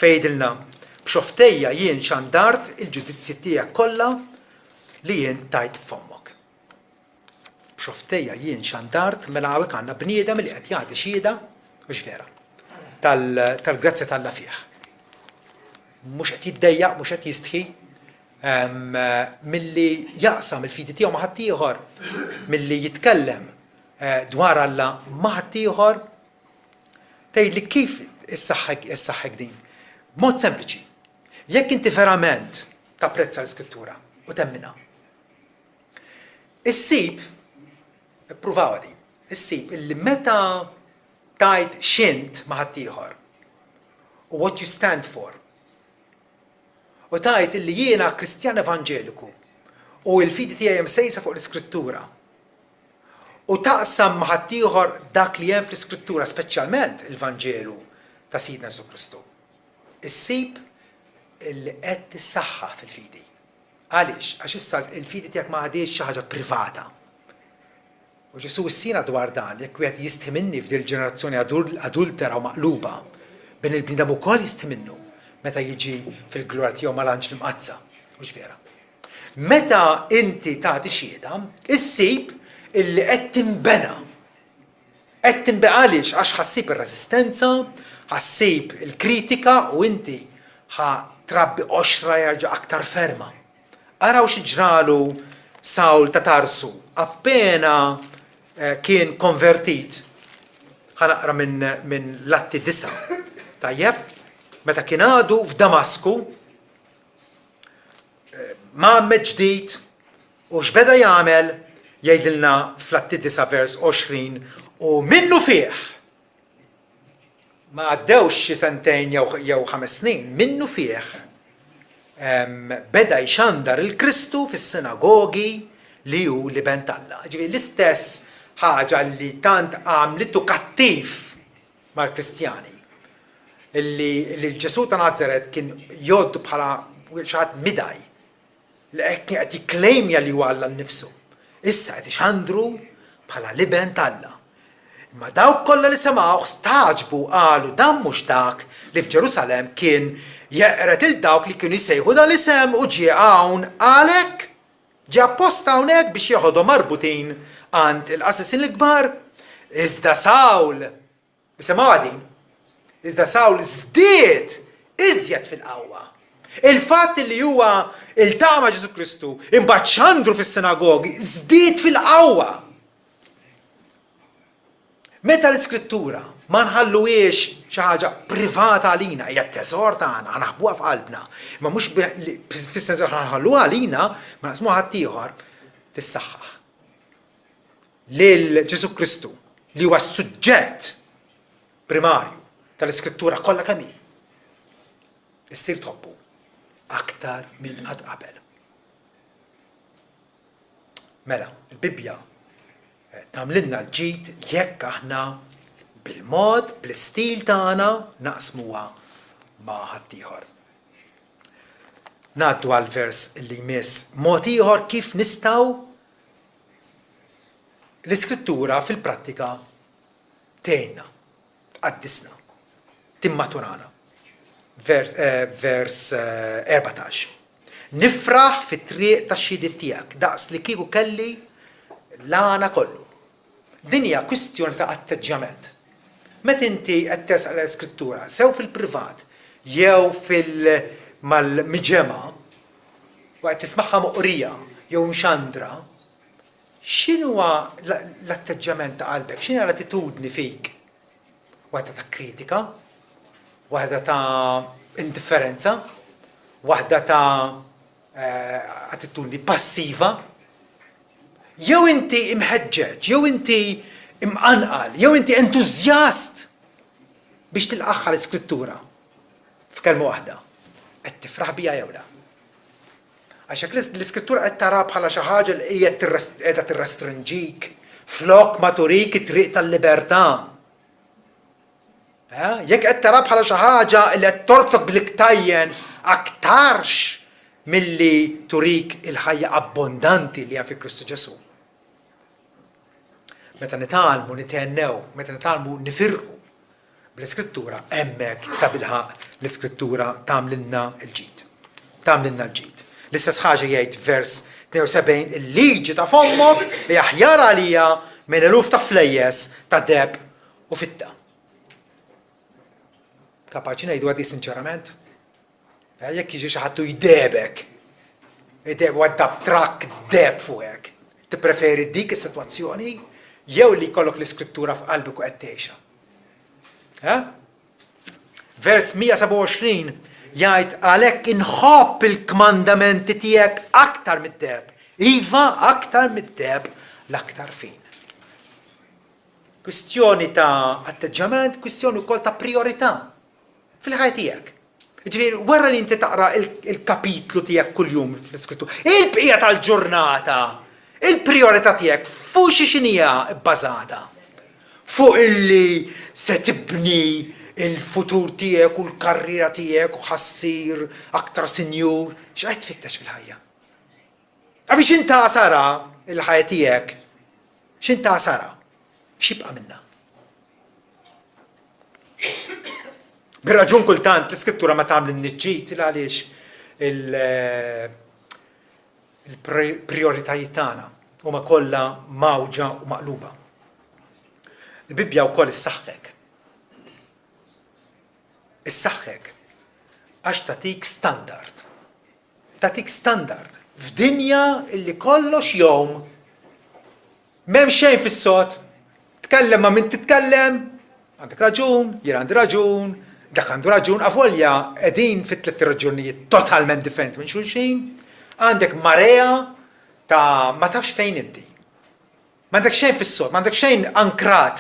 Fejdilna b'xoftejja jien xandart il-ġudizzji tiegħek kollha li jien tajt f'ommok. B'xoftejja jien xandart mela hawnhekk għandna bniedem li qed jagħti xhieda u x'vera tal-grazzja tal-Alla fih. Mhux qed jiddejjaq, mhux qed jistħi milli jaqsam il-fidi tiegħu ma' ħadd ieħor, milli jitkellem dwar Alla ma' ħadd ieħor. Tgħidli kif issaħħek din? B'mod sempliċi. Jekk inti verament tapprezza l-Iskrittura u temmina. Issib, ippruvaw din, issib illi meta tajt x'int ma' ħadd ieħor u what you stand for. U tajt illi jiena Kristjan Evanġeliku u l-fidi tiegħi msejsa fuq l-Iskrittura. U taqsam ma' ħadd ieħor dak li hemm fl-Iskrittura, speċjalment il-Vanġelu ta' Sidna Ġesu Kristu. Issib illi qed tissaħħaħ fil-fidi. Għaliex? Għax issa il-fidi tiegħek ma għadix xi ħaġa privata. U Ġesu issina dwar dan, jekk wieħed jistħi minni f'dil ġenerazzjoni adultera u maqluba, bejn il-bniedem ukoll jistħi minnu meta jiġi fil-glorja tiegħu mal-anġel mqazza. U x'vera. Meta inti tagħti xhieda, issib illi qed tinbena. Qed tinbena għaliex għax ħassib ir-resistenza, ħassib il-kritika u inti trabbi oxra jerġa' aktar ferma. Araw xi ġralu Sawl ta' Tarsu, appena kien konvertit. Ħanaqra minn Latti 9. Tajjeb, meta kien għadu f'Damasku, Muhammad ġdid u x'beda jagħmel jgħidilna fl-Atti 9 vers 20 u minnu fih. Ma għaddewx xi sentejn jew 5 snin, minnu fih beda jxandar il-Kristu fis-sinagogi li hu liben Alla. Ġifieri l-istess ħaġa li tant għamlitu kattiv mal-Kristjani. Illi l-Ġesu ta' Nazaret kien jgħoddu bħala xi ħadd midaj li qed jikklejmja li huwa Alla nnifsu. Issa qed ixandru bħala liben Alla. Ma dawk kollha li semgħu staġbu qalu dan mhux dak li f'Ġerusalemm kien jeqret il dawk li kienu jsejħu dan l-isem u ġie hawn għalhekk ġie apposta hawnhekk biex jieħodhom marbutin għand il-qassisin l-kbar. Iżda Sawl, isimgħuha din, iżda Sawl żdied iżjed fil-qawwa. Il-fatt li huwa iltaqa' ma' Ġesu Kristu imbagħad xandru fis-sinagogi żdied fil-qawwa. Meta l-Iskrittura ma nħalluhiex xi ħaġa privata għalina, hija t-tesor tagħna, naħbuha f'qalbna, ma mhux fis-sens li nħalluha għalina, ma naqsmuha ħadd ieħor tissaħħaħ. Lil Ġesu Kristu li huwa s-suġġett primarju tal-Iskrittura kollha kemm hi. Issir tħobbu aktar minn qatt qabel. Mela, il-Bibja tagħmlilna l-ġid jekk aħna bil-mod, bl-istil tagħna naqsmuha ma' ħadd ieħor. Ngħaddu għal vers li jmiss mod ieħor kif nistgħu l-Iskrittura fil-prattika tgħinna, tqaddisna, timmaturana. Vers 14. Nifraħ fit-triq tax-xhiediet tiegħek daqs li kieku kelli l-għana kollu. Din hija kwistjoni ta' atteġġjament. Meta inti qed tesaq l-Iskrittura sew fil-privat jew mal-miġema u qed tismagħha moqrija jew mxandra, x'inhuwa l-atteġġjament ta' qalbek? X'inhi l-attitudni fik? Waħda ta' kritika, waħda ta' indifferenza, waħda ta' attitudni passiva, jew inti imħeġġeġ, jew inti imqanqal, jew inti entużjast biex tilqaħħa l-iskrittura f'kelma waħda, qed tifraħ biha jew le. Għax hekk l-iskrittura qed tara bħala xi ħaġa li qiegħda tirrestrinġik flok ma turik it-triq tal-libertà. Jekk qed tara bħala xi ħaġa li qed torbtok bl-iktajjen aktarx milli turik il-ħajja abbondanti li hemm fi Kristu Ġesu. Meta nitgħallmu nitennew, meta nitgħallmu nifirru bl-iskrittura hemmhekk ta' bilħaq l-iskrittura tagħmlilna l-ġid. Tagħmlilna l-ġid. L-istess ħaġa jgħid vers 72 il-liġi ta' fommok hija aħjar għalija minn eluf ta' flejjes ta' deb u fitta. Kapaċi ngħidu għaddi sinċerament? Jekk jiġi xi ħadd jdebek, jdeb waddab trakk deb fuqek. Tippreferi dik is-sitwazzjoni jew li jkollok l-iskrittura f'qalbek u qed tgħixha. Vers 127 jgħid għalhekk inħobb il-kmandamenti tiegħek aktar mid-deb. Iva aktar mid-deb l-aktar fin. Kwistjoni ta' atteġġament, kwistjoni wkoll ta' priorità fil-ħajja tiegħek. Ġifieri wara li inti taqra il-kapitlu tiegħek kuljum fl-iskrittura, il-bqija tal-ġurnata, il-priorità tiegħek fuq xi xinija bbażata. Fuq illi se tibni il-futur tiegħek u l-karriera tiegħek u ħassir aktar sinjur, x'qed tfittex fil-ħajja? Għabiex inta sara il-ħajja tiegħek, x'inta sara? X'jibqa' minnha? Bir-raġun kultant l-iskrittura ma tagħmel in-niġġid għaliex il-prijoritajiet tagħna huma kollha mawġa u maqluba. Il-Bibja wkoll issaħħek. Issaħħek għax tagħtik standard. Tagħtik standard f'dinja illi kollox jowm m'hemm xejn fis-sod. Tkellem ma' min titkellem, għandek raġun, jien għandi raġun, dak għandu raġun, għafolja qegħdin fit-tliet raġunijiet totalment differenti minn xulxin, għandek marea ta' ma tafx fejn inti. M'għandek xejn fis-sod, m'għandek xejn ankrat.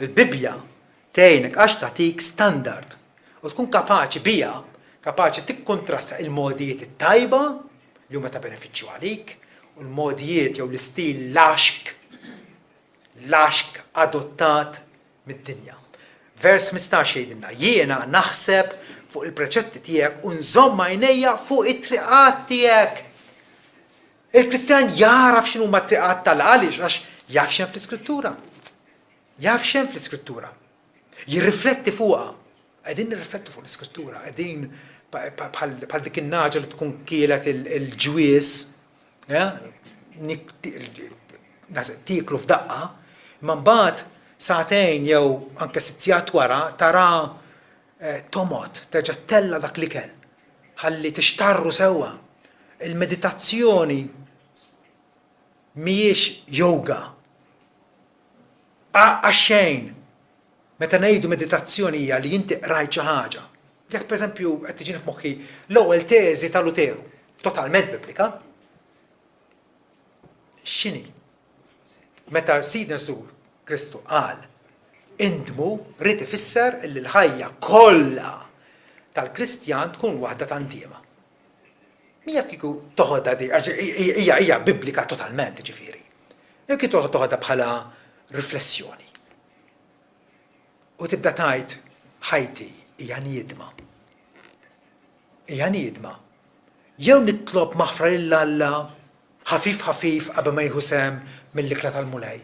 Il-Bibja tgħinek għax tagħtik standard u tkun kapaċi biha, kapaċi tikkontrasta il-modijiet it-tajba li huma ta' benefiċċju għalik u l-modijiet jew l-istil laxk adottat mid-dinja. Vers 15 jgħidilna, jiena naħseb fuq il-preċetti tiegħek u nżomm għajnejja fuq it-triqat tiegħek. Il-Kristjan jaraf x'inhu ma triqat tal-għaliex għax jaf x'hemm fl-Iskrittura. Jaf x'hemm fl-Iskrittura. Jirrifletti fuqha. Qegħdin nirriflettu fuq l-Iskrittura, qegħdin bħal dik in-naġa li tkun kielet il-ġwies, tiklu f'daqqa, imma mbagħad sa'tejn jew anke sitzjat wara tara tomot terġa' tella dak l-ikel ħalli tixtarru sewwa. Il-meditazzjoni mhijiex yoga. Għaxxejn meta ngħidu meditazzjoni hija li inti qrajt xi ħaġa. Jekk pereżempju qed tiġini f'moħħi l-ewwel teżi ta' Luteru, totalment biblika. X'inhi? Meta Sidna Kristu qal indmu rrid ifisser li l-ħajja kollha tal-Kristjan tkun waħda tantiema. Mija kieku toħodha di hija biblika totalment ġifieri. Jekk toħodha bħala riflessjoni. U tibda tgħid ħajti hija niedma. Hija niedma. Jew nitlob maħfra lil Alla ħafif qabel ma jieħu sehem mill-ikla tal-mulej.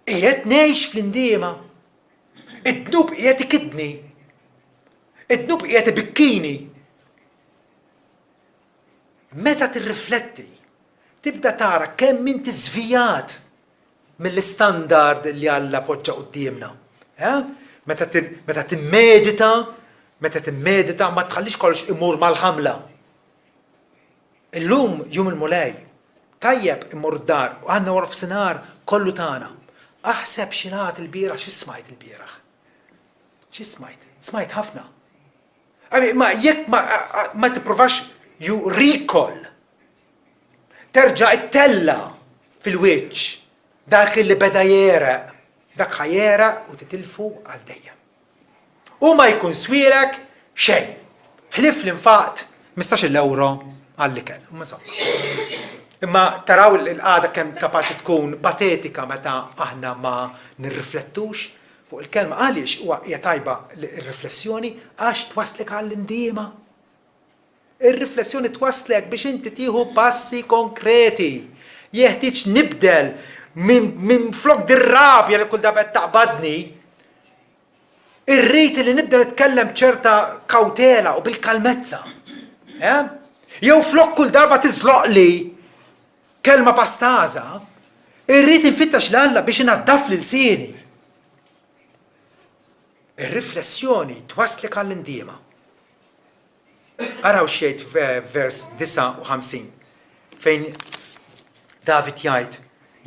Qiegħed ngħix fl-indiema. Id-dnub qiegħed ikidni. Id-dnub qiegħed ibikkini. Meta tirrifletti, tibda tara kemm inti żvijat mill-istandard li Alla poġġa qudiemna. Meta timmedita ma tħallix kollox imur mal-ħamla. Illum jum il-mulej, tajjeb immur d-dar u għandna wara f'sinar kollu tagħna. Aħseb x'ingħad il-bieraħ x'ismajt il-bieraħ. X'ismajt? Smajt ħafna. Ma jekk ma tippruvax you recall. Terġa' ittella fil-wiċċ dak li beda jereq, dak ħajjera u titilfu għal dejjem. U ma jkun swierek xejn. Ħlif l-infaqt 15 euro għall-ikel. Imma taraw il-qagħda kemm kapaċi tkun patetika meta aħna ma nirriflettux fuq il-kelma għaliex huwa hija tajba l-riflessjoni għax twaslek għall-indiema. Ir-riflessjoni twaslek biex inti tieħu passi konkreti. Jeħtieġ nibdel minn flok dir-rabja li kull darba taqbadni. Irrid li nibda nitkellem ċerta kawtela u bil-kalmezza. Jew flok kull darba tiżloqli kelma pastaża, irrid infittax l-Alla biex inaddaf lil sieni. Ir-riflessjoni twaslek għall-indiema. Araw xejn vers 59 fejn David jgħid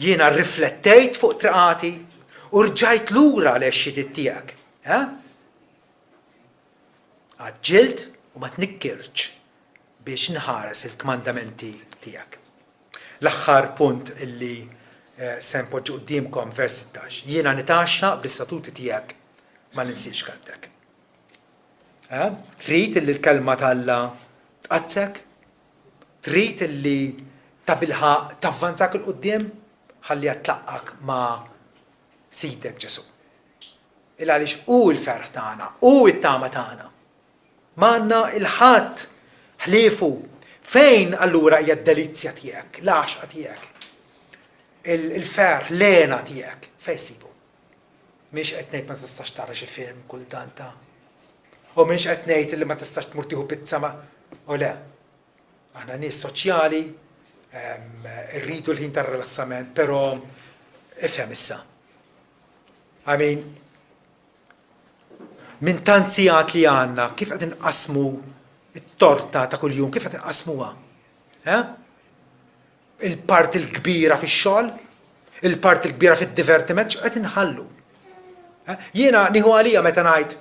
jiena rriflettejt fuq triqati u rġajt lura l-għexxiet tiegħek. Għaġġilt u ma tnikkirx biex nħares il-kmandamenti tiegħek. L-aħħar punt illi se npoġġu qudiemkom vers 16. Jiena nitaxxa bl-istatuti tiegħek ma ninsiex kaltek. Trid illi l-kelma talla tqazzek? Trid illi tabilħa tavvanzak il-qudiem ħalli tlaqqak ma' sidek Ġesu. Il-għaliex hu l-ferħ tagħna, hu t-tama tagħna. M'għandna il-ħadd ħliefu. Fejn allura hija d-delizzja tiegħek, l-għaxqa tiegħek? Il-ferħ, lena tiegħek, fejn sibu? Mhix qed ngħid ma tistax tara xi film kultanta. U mhix qed ngħid li ma tistax tmur tieħu pizza ma u le. Aħna nies soċjali, rridu l-ħin tar-rilassament, però ifhem issa. Minn tant sigħat li għandna, kif qed inqasmu it-torta ta' kuljum, kif qed inqasmuha? Il-parti l-kbira fix-xogħol, il-parti l-kbira fid-divertiment qed inħallu. Jiena nieħu għalija meta ngħid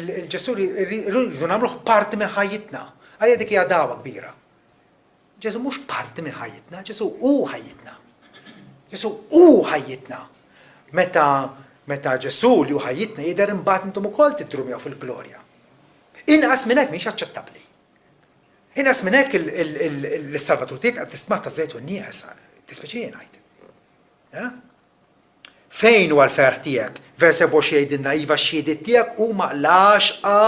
il-Ġesu rridu nagħmluh parti minn ħajjitna. Għalija dik hija dagħwa kbira. Ġesu mhux parti minn ħajjitna, Ġesu hu ħajjitna. Ġesu hu ħajjitna. Meta Ġesu li hu ħajjitna jidher imbagħad intom ukoll tidrumjaw fil-glorja. Inqas minn hekk mhix aċċettabbli. Inqas minn hekk l-Salvatur tiegħek qed tisma' ta' żejt u n-nieqes, tispeċi ngħid. Fejn huwa l-ferħ tiegħek? Vers 24 jgħidilna iva x-xhiediet tiegħek huma l-għaxqa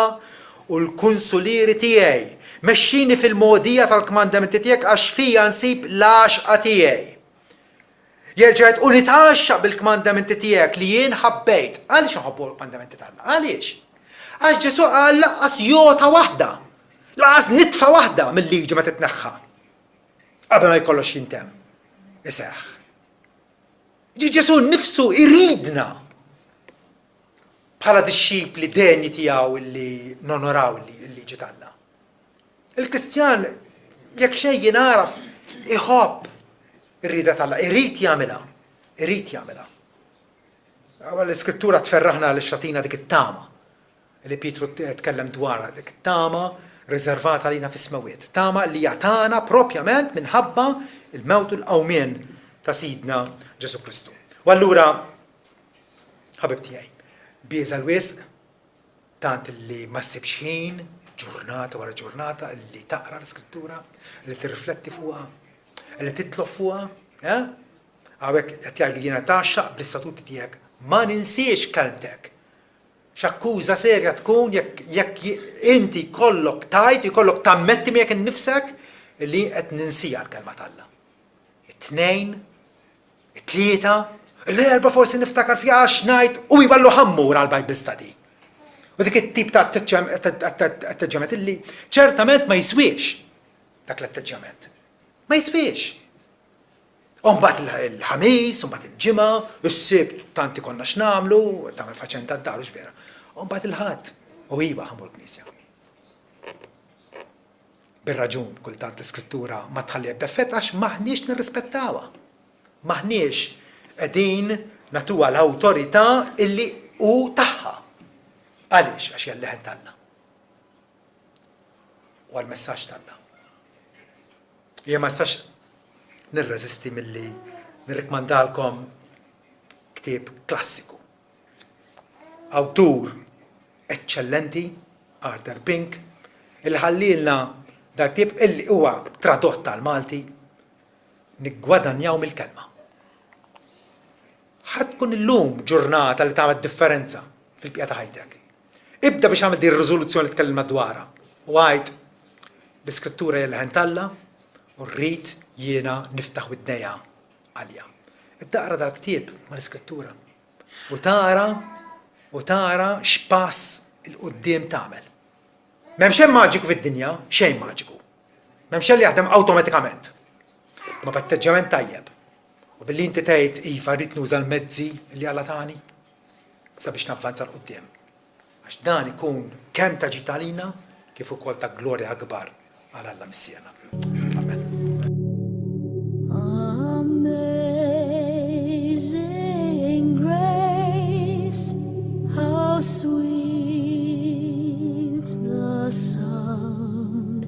u l-kunsulieri tiegħi. Mexxini fil-mogħdija tal-kmandamenti tiegħek għax fija nsib l-għaxqa tiegħi. Jerġa' jgħid u nitaxxaq bil-kmandamenti tiegħek li jien ħabbejt. Għaliex inħobbu l-kmandamenti tagħna? Għaliex? Għax Ġesu qal laqqas jota waħda, laqqas nitfa waħda mill-liġi ma titneħħa. Qabel ma jkollox jintemm. Iseħħ. Ġesu nnifsu iridna bħala dixxip li denji tiegħu li nonoraw il-liġi tagħna. Il-Kristjan jekk xejn jinaraf iħobb ir-rida tagħna, irid jagħmilha, irid jagħmilha. L-Iskrittura tferraħna l-xatina dik it-tama li Pietru tkellem dwarha, dik it-tama riservata lina fis-smawiet. Tama li jagħtana propjament minħabba il-mewt u l-qawmien ta' Sidna Ġesu Kristu. U allura, ħabib tiegħi, biża l-wisq tant li ma ssibx ħin, ġurnata wara ġurnata, li taqra l-Iskrittura, li tirrifletti fuqha, li titlob fuqha, hawnhekk qed jgħidu jiena taxxaq bl-istatuti tiegħek, ma ninsiex kelmtek. X'akkuża serja tkun jekk inti jkollok tajt, jkollok tammetti miegħek innifsek li qed ninsija l-kelma tagħha. It-tnejn, it-tlieta, l-erba' forsi niftakar fiha għax ngħid u jballu ħammur għal Bible study. U dik it-tip ta' atteġġament illi ċertament ma jiswiex dak l-atteġġament. Ma jiswiex. U mbagħad il-ħamis, u mbagħad il-ġimgħa, is-sibt tanti konna x'nagħmlu, tagħmel faċen tad-dar u x'vera. U mbagħad il-ħadd u iva ħammur knisja. Bir-raġun kultant l-Iskrittura ma tħalli ebda effett għax maħniex nirrispettawha. Maħniex qegħdin natuha l-awtorità illi hu tagħha. Għaliex għax hija l-leħen tagħna. U għall-messaġġ tagħna. Jien ma nistax nirreżisti milli nirrikmandalkom ktieb klassiku awtur eccellenti, Arthur Pink, il-ħallilna dar-tip illi huwa tradott tal-Malti, niggwadanjaw mill-kelma. ħatkun illum ġurnata li tagħmel differenza fil-bqija ta' ħajtek. Ibda biex għamil din ir-riżoluzzjoni li tkellem dwarha. U għajt l-iskrittura jella ħentalla u rrid jiena niftaħ widnejja għalja. Ibda qra dal-ktieb mal-iskrittura. U tara x'pass il-qudiem tagħmel. M'hemm xejn maġiku fid-dinja, xejn maġiku. M'hemm xejn li jaħdem awtomatikament. Ma b'atteġġament tajjeb. U billi inti tgħid iva rrid nuża l-mezzi li Alla tani sabiex navvanza l-qudiem. Għax dan ikun kemm ta' ġid għalina kif ukoll ta' glorja akbar għal Alla missierna. Amen. Amazing grace, how sweet the sound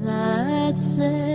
that saved